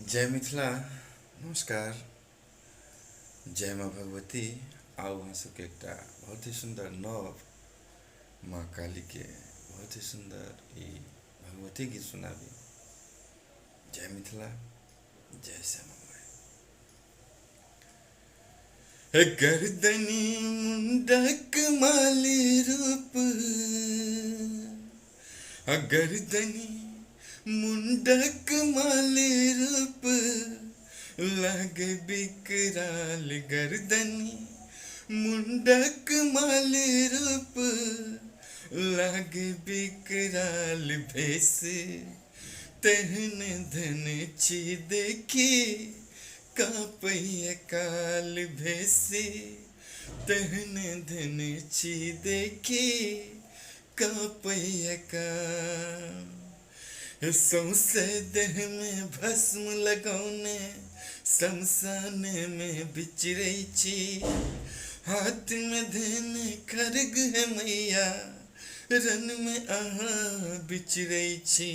जय मिथिला। नमस्कार। जय माँ भगवती। आओ वहाँ सबके एकटा बहुत ही सुंदर नव माँ काली के बहुत ही सुंदर ई भगवती गीत सुनाबी। जय मिथिला। जय श्यामा माई। गर्दनी मुंडक माली रूप, गर्दनी मुंडक माली रूप, लागे बिकराल गर्दनी मुंडक माली रूप, लागे बिकराल भेस, तेहन धन ची देखी कापैया काल भेस, तेहन धन ची देखी कापैया काल। सौसे देह में भस्म लगौने शमशान में बिचरै छी, हाथ में धने खड्ग है मैया, रन में अहाँ बिचरै छी।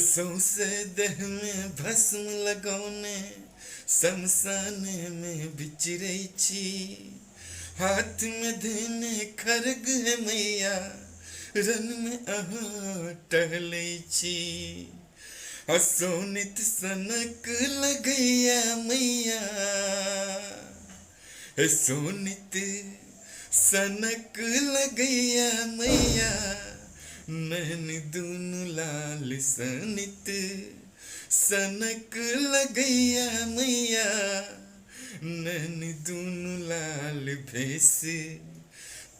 सौसे देह में भस्म लगौने शमशान में बिचरै छी, हाथ में धने खड्ग है मैया, रन में अहाँ टहलै छी। सोनित सनक लगैया मैया, सोनित सनक लगैया मैया, नैन दुनु लाल सनित सनक लगैया मैया, नैन दुनु लाल भेस,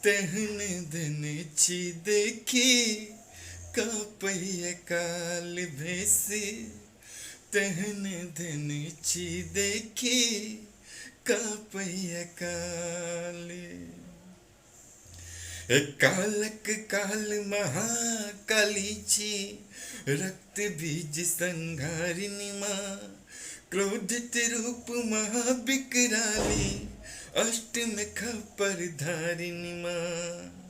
तेहन धन छी देखी कापैया काल भेस, तेहन धन छी देखी कापैया काल। कालक काल महाकाली छी, रक्त बीज संहारिणी माँ, क्रोधित रूप महाविकराली, अष्टम खपर धारिणी माँ।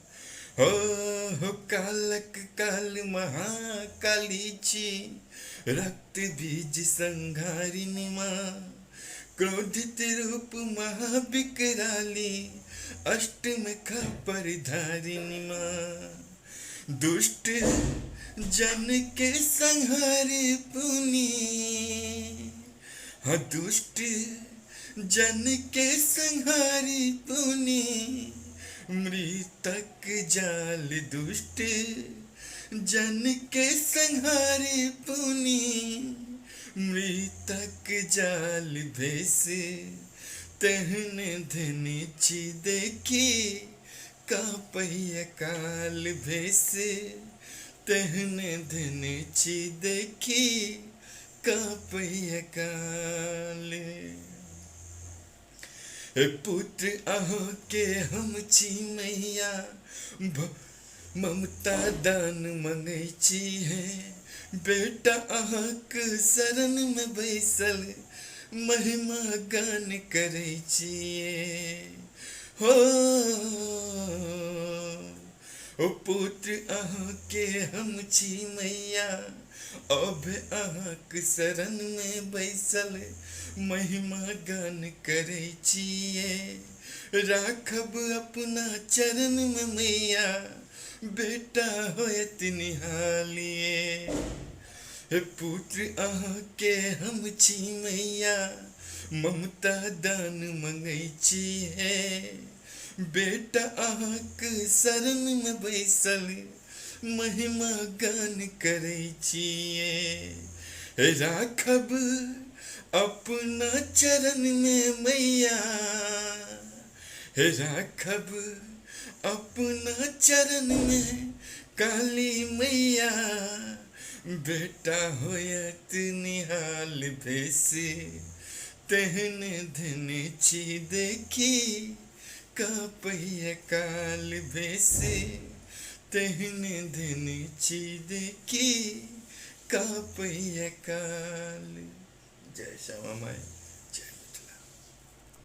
हो कालक काल महाकाली छी, रक्त बीज संहारिणी माँ, क्रोधित रूप महाविकराली, अष्टम खपर धारिणी माँ। दुष्ट जन के संहारी पुनी, हाँ दुष्ट जन के संहारी पुनी, मृतक जाल दुष्ट जन के संहारी पुनी, मृतक जाल भेस, तेहन धन छी देखी कापैया काल भेस, तेहन धन छी देखी कापैया काल। पुत्र अहाँ के हम छी मैया, ममता दान मंगै छी है, बेटा अहाँक शरण में बैसल महिमा गान करै छिए। हो ओ पुत्र अहाँ के हम छी मैया, अब अहाँक शरण में बैसल महिमा गान करै छिए। राखब अपना चरण में मैया, बेटा होयत निहालिए। पुत्र अहाँ के हम छी मैया, ममता दान मंगै छी है, बेटा अहाँक शरण में बैसल महिमा गान करै छिए। राखब अपना चरण में मैया, राखब अपना चरण में काली मैया, बेटा होयत निहाल भेस, तेहन धन छी देखी कापैया काल भेस, तेहन धन छी देखी कापैया काल। जय श्यामा माई।